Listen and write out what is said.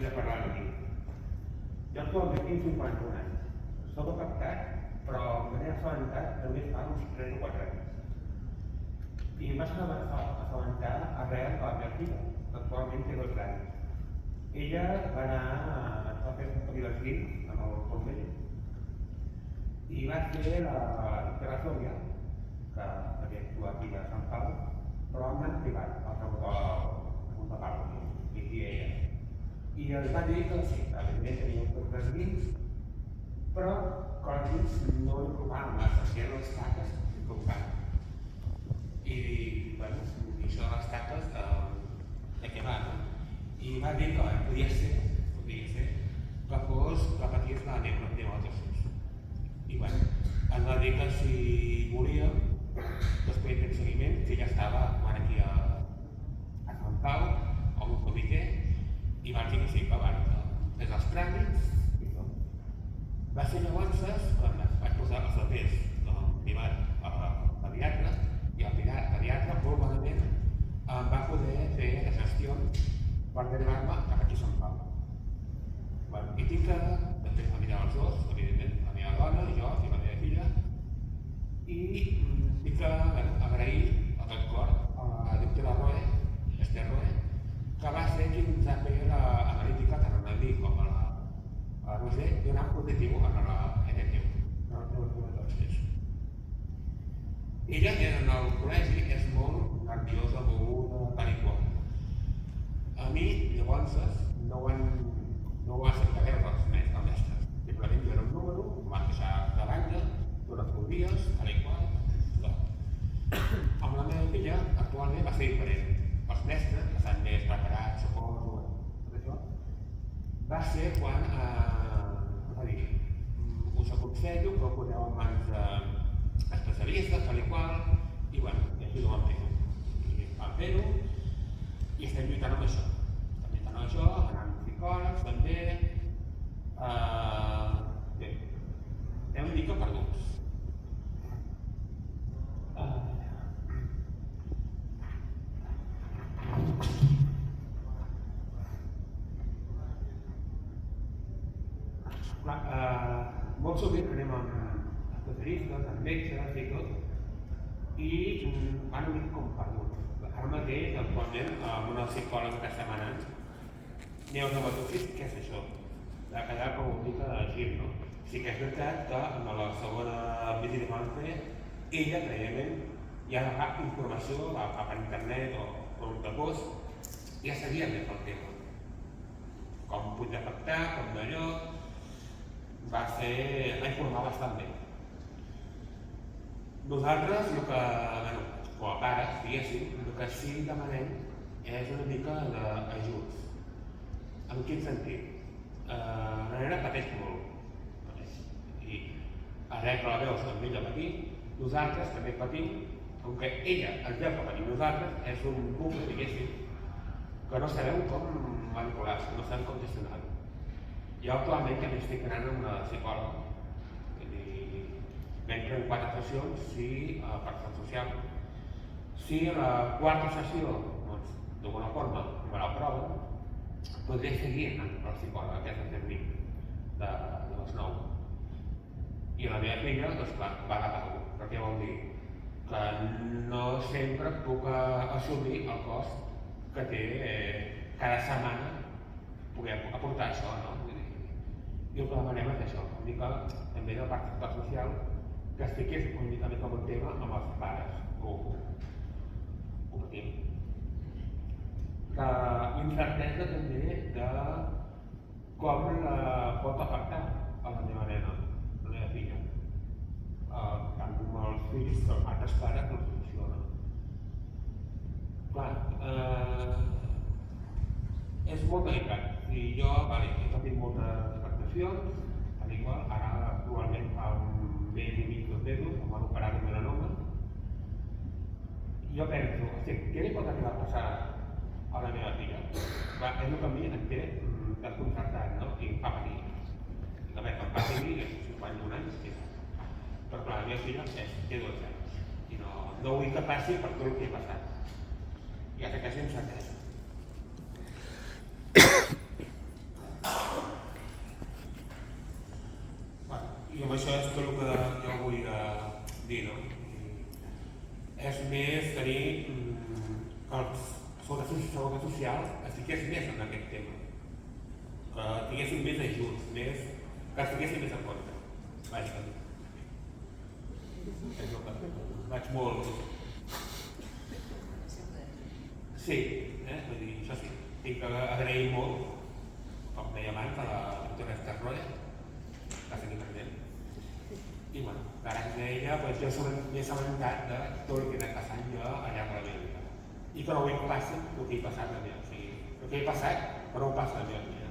de parlar amb mi. Jo actualment tinc 51 anys. Soc afectat, però me n'he assabentat només fa uns 3 o 4 anys. I em vaig assabentar arrel de la meva filla, que actualment té 12 anys. Ella va anar a fer un període d'esquí amb el convent i va fer la Sònia, que havia actuat aquí a Sant Pau, però em van privat al segon de Pau, i ella. I els va dir que sí, que evidentment tenia un poc d'esquins, però que els dins no li provaven massa, que eren les taques que li provaven. I bueno, això de les taques, de què va, no? I va dir que podia ser que fos que patís la pneumatosis. I bueno, ens va dir que si volia, doncs podia fer seguiment, que ja estava aquí a Sant Pau, amb un comitè, i van dir que sí, que van fer els tràmits i tot. Va ser llavors quan es vaig posar els papers privat al pediatre, i el pediatre molt malament em va poder fer la gestió per derivar-me cap aquí a Sant Pau. I tinc que després mirar els dos, evidentment, la meva dona, jo i la meva filla, i tinc que agrair a tot cor a la doctora Roe, Esther Roe, que va ser qui ens va fer l'analítica tant a mi com a la Roser donant positiu a la NTU. Ella en el col·legi és molt nerviosa, moguda, tal i qual. A mi, llavors, no ho va acceptar veure els mestres. Simplement jo era un número, em van deixar de banda, durant uns dies, tal i qual. Amb la meva filla, actualment, va ser diferent. Els mestres, que estan més preparats, suposo, tot això, va ser quan va dir, us aconsello que ho poseu en mans d'especialistes, tal i qual, i bueno, i així ho vam fer-ho. I vam fer-ho, i estem lluitant amb això. Estem lluitant amb això, anant amb psicòlegs, també. Bé, estem una mica perduts. Molt sovint anem amb especialistes, amb metges i tot, i van una mica com perduts. Ara mateix, actualment, amb una psicòloga que estem anant, pneumatosis, què és això? De quedar com una mica de gir, no? Sí que és veritat que en la segona visita que vam fer, ella, prèviament, ja agafava informació cap a internet o un post, ja sabia més del tema. Com pot afectar, com d'allò, va informar bastant bé. Nosaltres, com a pares, diguéssim, el que sí que demanem és una mica d'ajuts. En quin sentit? La nena pateix molt. I ara que la veus amb ella patir, nosaltres també patim, com que ella ens veu que patim nosaltres, és un bucle, diguéssim, que no sabeu com manipular-se, no sabem com gestionar-ho. Jo actualment també estic anant amb una psicòloga. Mentre en 4 sessions, sí, per ser social. Si a la 4a sessió, d'alguna forma, me l'aprova, podré seguir anant per la psicòloga, que és el termini de les 9. I la meva filla, doncs clar, va agafar alguna cosa. Però què vol dir? Que no sempre puc assumir el cost que té cada setmana poder aportar això, no? I el que demanem és això, una mica també de part social, que es fiqués una mica més com un tema amb els pares, ho patim. L'incertesa també de com la pot afectar a la meva nena, la meva filla. Tant com els fills, però altres pares no funciona. Clar, és molt delicat. I jo he patit moltes afectacions, tal i qual, ara actualment fa un mes i mig, 2 mesos, em van operar de melanoma. Jo penso, què li pot arribar a passar a la meva filla? És el que a mi em té desconcertat, no? I em fa patir. A veure, em passa a mi, és 51 anys, però clar, la meva filla té 12 anys. I no vull que passi per tot el que he passat. I ha de quedar sense certesa. en aquest tema. Que tinguéssim més ajuts, que estiguéssim més en compte. Vaja, és el que vaig molt... Sí, vull dir, això sí, tinc que agrair molt, com deia abans, a la doctora Esther Roya, que ha seguit pendent. I bueno, gràcies a ella jo m'he assabentat de tot el que he anat passant jo al llarg de la meva vida. I que no ho passa el que he passat també, o sigui, el que he passat, però ho passa a la meva vida.